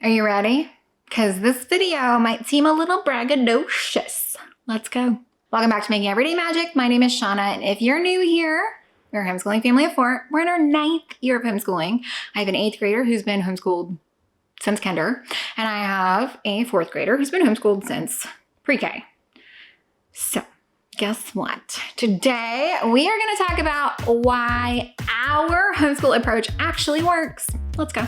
Are you ready? Because this video might seem a little braggadocious. Let's go. Welcome back to Making Everyday Magic. My name is Shauna, and if you're new here, we're a homeschooling family of 4. We're in our 9th year of homeschooling. I have an 8th grader who's been homeschooled since kinder, and I have a 4th grader who's been homeschooled since pre-K. So, guess what? Today, we are going to talk about why our homeschool approach actually works. Let's go.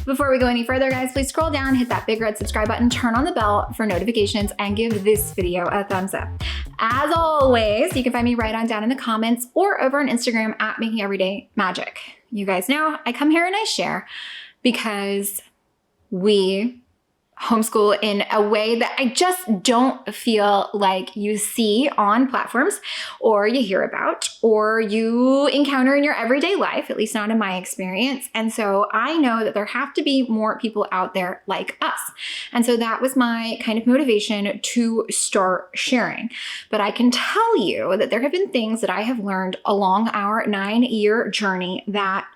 Before we go any further, guys, please scroll down, hit that big red subscribe button, turn on the bell for notifications, and give this video a thumbs up. As always, you can find me right on down in the comments or over on Instagram at Making Everyday Magic. You guys know I come here and I share because we homeschool in a way that I just don't feel like you see on platforms or you hear about or you encounter in your everyday life, at least not in my experience. And so I know that there have to be more people out there like us. And so that was my kind of motivation to start sharing. But I can tell you that there have been things that I have learned along our 9-year journey that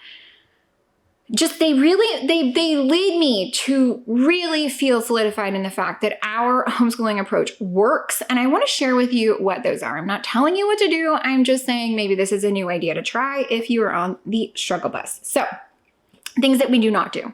just they lead me to really feel solidified in the fact that our homeschooling approach works. And I want to share with you what those are. I'm not telling you what to do. I'm just saying maybe this is a new idea to try if you are on the struggle bus. So things that we do not do.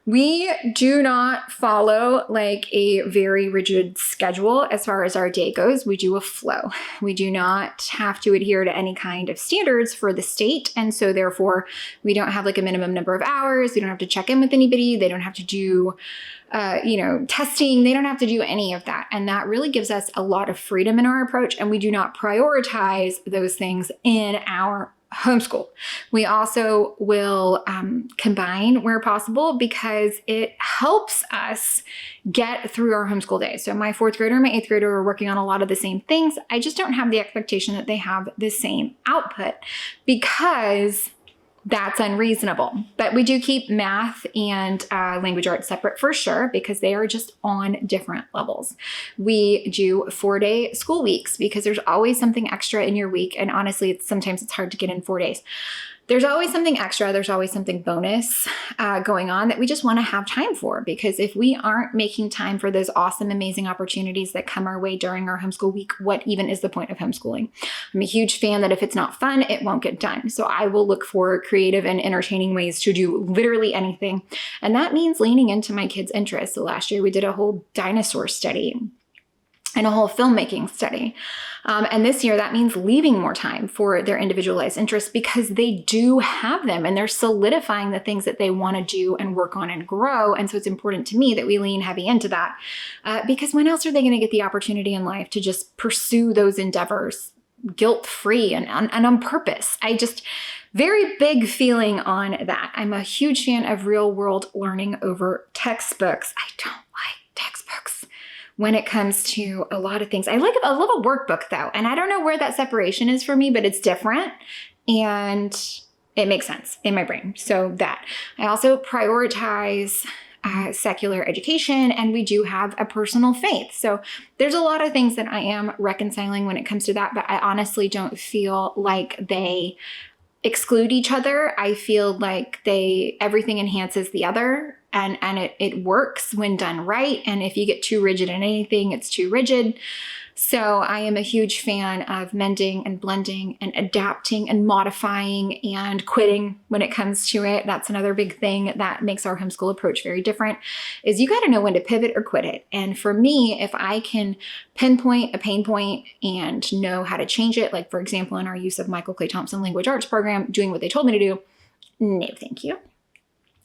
We do not follow like a very rigid schedule as far as our day goes. We do a flow. We do not have to adhere to any kind of standards for the state. And so therefore we don't have like a minimum number of hours. We don't have to check in with anybody. They don't have to do, testing. They don't have to do any of that. And that really gives us a lot of freedom in our approach. And we do not prioritize those things in our homeschool. We also will combine where possible because it helps us get through our homeschool days. So my 4th grader and my 8th grader are working on a lot of the same things. I just don't have the expectation that they have the same output because that's unreasonable. But we do keep math and language arts separate for sure because they are just on different levels. We do 4-day school weeks because there's always something extra in your week. And honestly, sometimes it's hard to get in 4 days. There's always something extra. There's always something bonus going on that we just want to have time for, because if we aren't making time for those awesome, amazing opportunities that come our way during our homeschool week, what even is the point of homeschooling? I'm a huge fan that if it's not fun, it won't get done. So I will look for creative and entertaining ways to do literally anything. And that means leaning into my kids' interests. So last year we did a whole dinosaur study and a whole filmmaking study. And this year, that means leaving more time for their individualized interests because they do have them and they're solidifying the things that they want to do and work on and grow. And so it's important to me that we lean heavy into that because when else are they going to get the opportunity in life to just pursue those endeavors guilt-free and on purpose? Very big feeling on that. I'm a huge fan of real world learning over textbooks. I don't like textbooks when it comes to a lot of things. I love a workbook though. And I don't know where that separation is for me, but it's different and it makes sense in my brain. So that. I also prioritize secular education, and we do have a personal faith. So there's a lot of things that I am reconciling when it comes to that, but I honestly don't feel like they exclude each other. I feel like everything enhances the other. And it works when done right. And if you get too rigid in anything, it's too rigid. So I am a huge fan of mending and blending and adapting and modifying and quitting when it comes to it. That's another big thing that makes our homeschool approach very different, is you got to know when to pivot or quit it. And for me, if I can pinpoint a pain point and know how to change it, like for example, in our use of Michael Clay Thompson language arts program, doing what they told me to do, no, thank you.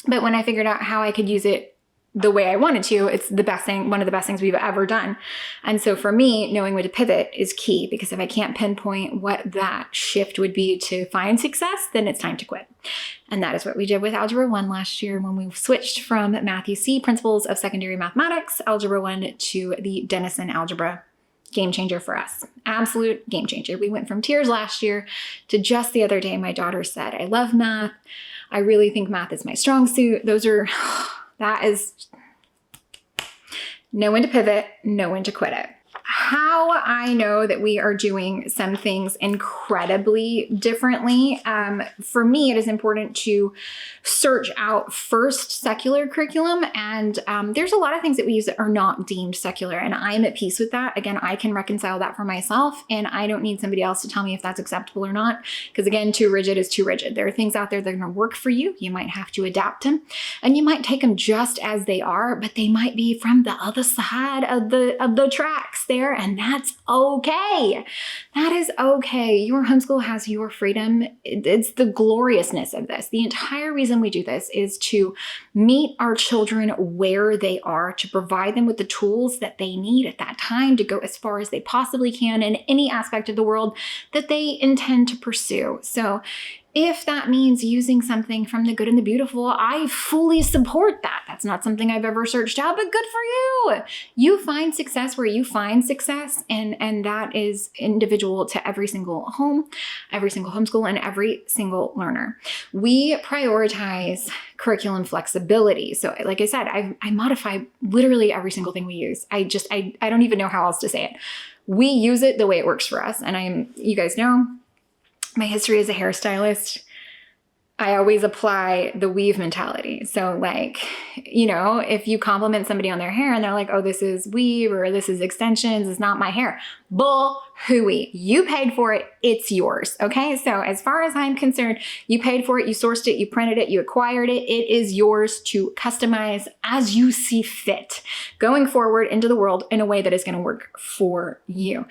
But when I figured out how I could use it the way I wanted to, it's the best thing, one of the best things we've ever done. And so for me, knowing when to pivot is key, because if I can't pinpoint what that shift would be to find success, then it's time to quit. And that is what we did with Algebra 1 last year when we switched from Matthew C. Principles of Secondary Mathematics, Algebra 1, to the Denison Algebra. Game changer for us. Absolute game changer. We went from tears last year to just the other day, my daughter said, I love math. I really think math is my strong suit. That is know when to pivot, know when to quit it. How I know that we are doing some things incredibly differently, for me, it is important to search out first secular curriculum. And there's a lot of things that we use that are not deemed secular. And I'm at peace with that. Again, I can reconcile that for myself, and I don't need somebody else to tell me if that's acceptable or not. Because again, too rigid is too rigid. There are things out there that are going to work for you. You might have to adapt them, and you might take them just as they are, but they might be from the other side of the tracks there. And that's okay. That is okay. Your homeschool has your freedom. It's the gloriousness of this. The entire reason we do this is to meet our children where they are, to provide them with the tools that they need at that time to go as far as they possibly can in any aspect of the world that they intend to pursue. So if that means using something from the good and the beautiful, I fully support that. That's not something I've ever searched out, but good for you. You find success where you find success, and that is individual to every single home, every single homeschool, and every single learner. We prioritize curriculum flexibility. So like I said, I modify literally every single thing we use. I don't even know how else to say it. We use it the way it works for us. And you guys know, my history as a hairstylist, I always apply the weave mentality. So like, if you compliment somebody on their hair and they're like, oh, this is weave or this is extensions, it's not my hair. Bull hooey. You paid for it. It's yours. Okay. So as far as I'm concerned, you paid for it, you sourced it, you printed it, you acquired it. It is yours to customize as you see fit going forward into the world in a way that is going to work for you.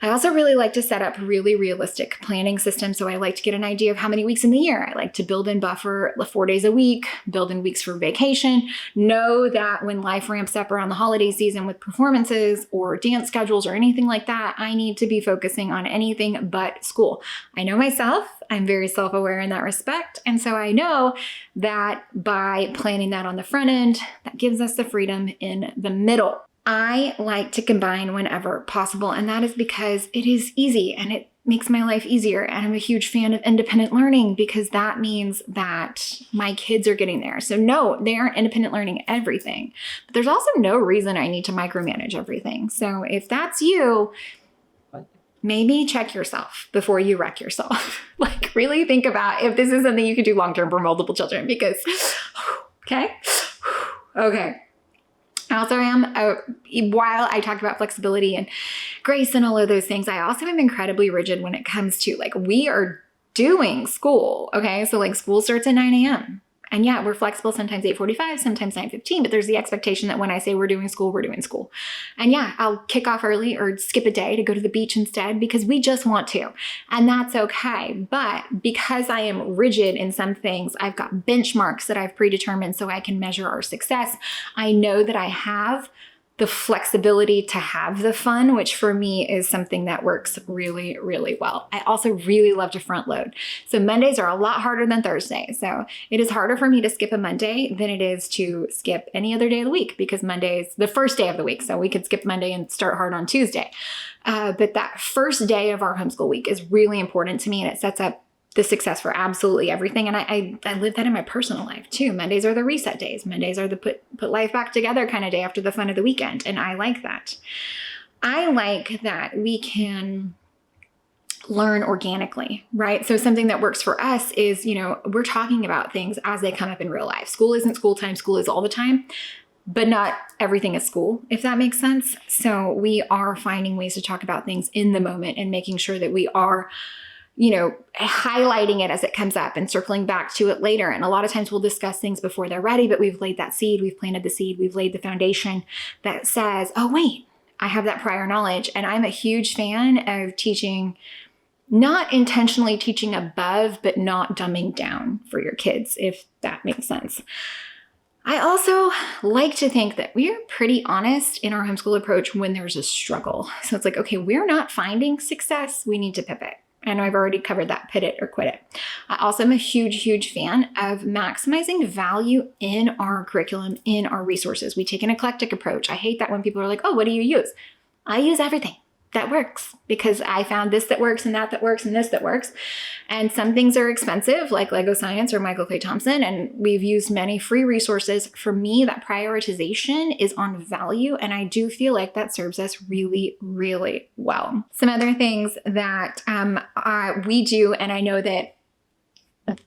I also really like to set up really realistic planning systems. So I like to get an idea of how many weeks in the year. I like to build in buffer 4 days a week, build in weeks for vacation, know that when life ramps up around the holiday season with performances or dance schedules or anything like that, I need to be focusing on anything but school. I know myself, I'm very self-aware in that respect. And so I know that by planning that on the front end, that gives us the freedom in the middle. I like to combine whenever possible, and that is because it is easy and it makes my life easier. And I'm a huge fan of independent learning because that means that my kids are getting there. So no, they aren't independent learning everything, but there's also no reason I need to micromanage everything. So if that's you, maybe check yourself before you wreck yourself. Like really think about if this is something you could do long-term for multiple children because, okay. Also while I talk about flexibility and grace and all of those things, I also am incredibly rigid when it comes to like, we are doing school. Okay. So like school starts at 9 a.m. And yeah, we're flexible, sometimes 8:45, sometimes 9:15, but there's the expectation that when I say we're doing school, we're doing school. And yeah, I'll kick off early or skip a day to go to the beach instead because we just want to. And that's okay. But because I am rigid in some things, I've got benchmarks that I've predetermined so I can measure our success. I know that I have the flexibility to have the fun, which for me is something that works really, really well. I also really love to front load. So Mondays are a lot harder than Thursdays. So it is harder for me to skip a Monday than it is to skip any other day of the week because Monday is the first day of the week. So we could skip Monday and start hard on Tuesday. But that first day of our homeschool week is really important to me, and it sets up the success for absolutely everything. And I live that in my personal life too. Mondays are the reset days. Mondays are the put life back together kind of day after the fun of the weekend. And I like that. I like that we can learn organically, right? So something that works for us is, we're talking about things as they come up in real life. School isn't school time. School is all the time, but not everything is school, if that makes sense. So we are finding ways to talk about things in the moment and making sure that we are highlighting it as it comes up and circling back to it later. And a lot of times we'll discuss things before they're ready, but we've laid that seed, we've planted the seed, we've laid the foundation that says, oh wait, I have that prior knowledge. And I'm a huge fan of teaching, not intentionally teaching above, but not dumbing down for your kids, if that makes sense. I also like to think that we are pretty honest in our homeschool approach when there's a struggle. So it's like, okay, we're not finding success, we need to pivot. I know I've already covered that, pivot it or quit it. I also am a huge, huge fan of maximizing value in our curriculum, in our resources. We take an eclectic approach. I hate that when people are like, oh, what do you use? I use everything. that works, because I found this that works and that works and this that works. And some things are expensive, like Lego Science or Michael Clay Thompson, and we've used many free resources. For me, that prioritization is on value, and I do feel like that serves us really, really well. Some other things that we do, and I know that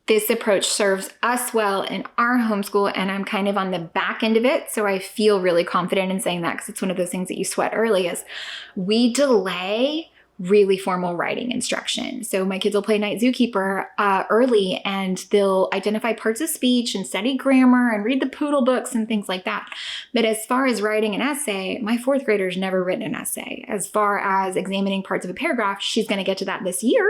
this approach serves us well in our homeschool, and I'm kind of on the back end of it, so I feel really confident in saying that because it's one of those things that you sweat early, is we delay really formal writing instruction. So my kids will play Night Zookeeper early, and they'll identify parts of speech and study grammar and read the Poodle books and things like that. But as far as writing an essay, my 4th grader's never written an essay. As far as examining parts of a paragraph, she's going to get to that this year.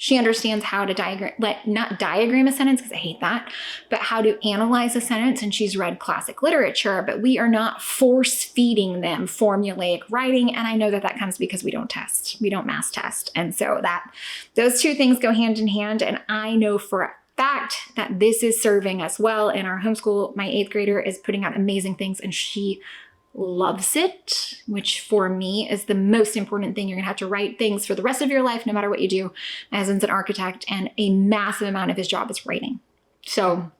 She understands how to not diagram a sentence, because I hate that, but how to analyze a sentence, and she's read classic literature, but we are not force feeding them formulaic writing. And I know that comes because we don't test, we don't mass test. And so those two things go hand in hand. And I know for a fact that this is serving us well in our homeschool. My 8th grader is putting out amazing things, and she loves it, which for me is the most important thing. You're gonna have to write things for the rest of your life, no matter what you do. My husband's an architect, and a massive amount of his job is writing. So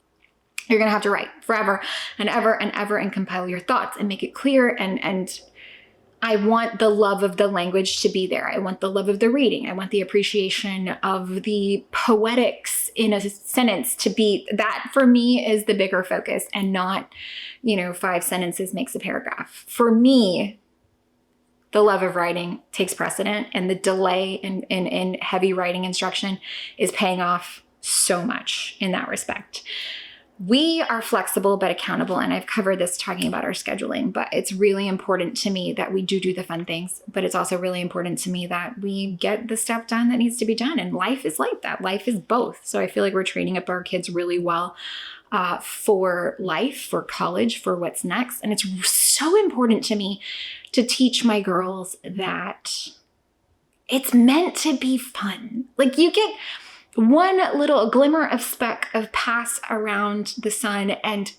you're gonna have to write forever and ever and ever, and compile your thoughts and make it clear. And I want the love of the language to be there. I want the love of the reading. I want the appreciation of the poetics in a sentence to be, that for me is the bigger focus, and not, 5 sentences makes a paragraph. For me, the love of writing takes precedent, and the delay in heavy writing instruction is paying off so much in that respect. We are flexible but accountable, and I've covered this talking about our scheduling, but it's really important to me that we do the fun things, but it's also really important to me that we get the stuff done that needs to be done. And life is like that. Life is both. So I feel like we're training up our kids really well for life, for college, for what's next. And it's so important to me to teach my girls that it's meant to be fun. Like, you get one little glimmer of speck of pass around the sun, and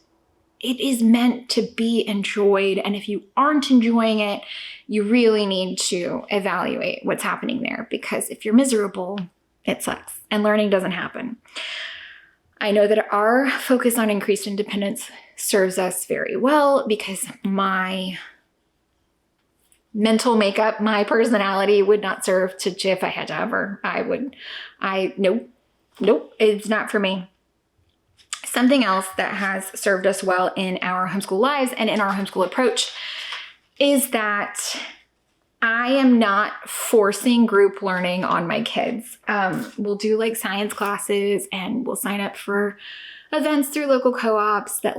it is meant to be enjoyed. And if you aren't enjoying it, you really need to evaluate what's happening there, because if you're miserable, it sucks and learning doesn't happen. I know that our focus on increased independence serves us very well, because my mental makeup, my personality would not serve to, if I had to ever, nope, it's not for me. Something else that has served us well in our homeschool lives and in our homeschool approach is that I am not forcing group learning on my kids. We'll do like science classes, and we'll sign up for events through local co-ops that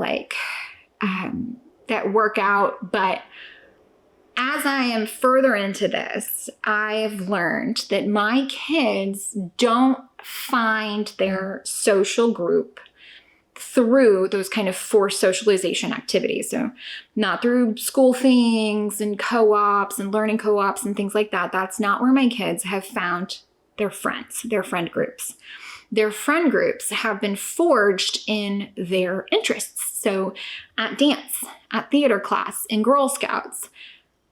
that work out. But as I am further into this, I've learned that my kids don't find their social group through those kind of forced socialization activities. So not through school things and co-ops and learning co-ops and things like that. That's not where my kids have found their friends, their friend groups. Their friend groups have been forged in their interests. So at dance, at theater class, in Girl Scouts,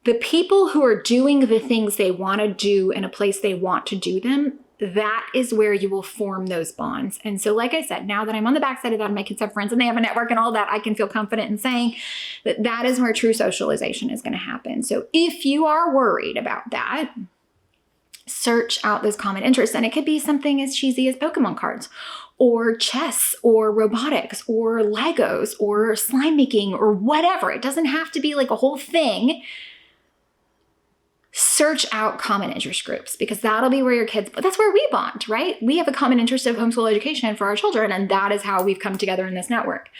the people who are doing the things they want to do in a place they want to do them, that is where you will form those bonds. And so, like I said, now that I'm on the backside of that and my kids have friends and they have a network and all that, I can feel confident in saying that that is where true socialization is going to happen. So if you are worried about that, search out those common interests. And it could be something as cheesy as Pokemon cards, or chess, or robotics, or Legos, or slime making, or whatever. It doesn't have to be like a whole thing. Search out common interest groups, because that'll be where your kids, but that's where we bond, right? We have a common interest of homeschool education for our children, and that is how we've come together in this network.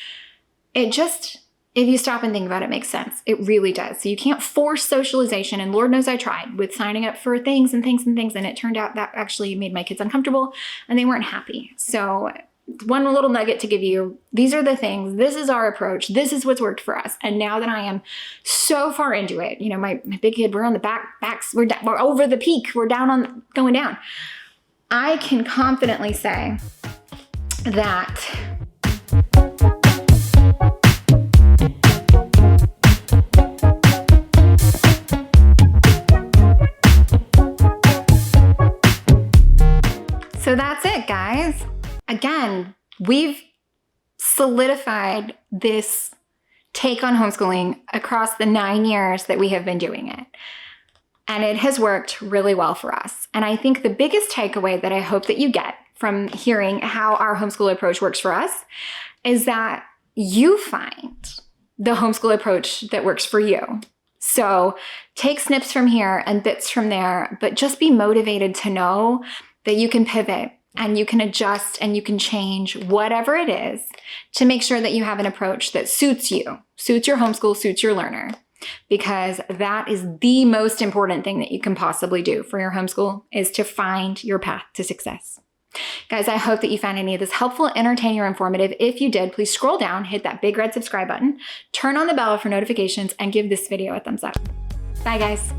It just, if you stop and think about it, makes sense. It really does. So you can't force socialization, and Lord knows I tried with signing up for things, and it turned out that actually made my kids uncomfortable and they weren't happy. So one little nugget to give you, these are the things, this is our approach, this is what's worked for us. And now that I am so far into it, my big kid, we're on the backs, we're over the peak, we're going down. I can confidently say that guys, again, we've solidified this take on homeschooling across the 9 years that we have been doing it. And it has worked really well for us. And I think the biggest takeaway that I hope that you get from hearing how our homeschool approach works for us is that you find the homeschool approach that works for you. So take snips from here and bits from there, but just be motivated to know that you can pivot and you can adjust and you can change whatever it is to make sure that you have an approach that suits you, suits your homeschool, suits your learner, because that is the most important thing that you can possibly do for your homeschool, is to find your path to success. Guys, I hope that you found any of this helpful, entertaining, or informative. If you did, please scroll down, hit that big red subscribe button, turn on the bell for notifications, and give this video a thumbs up. Bye, guys.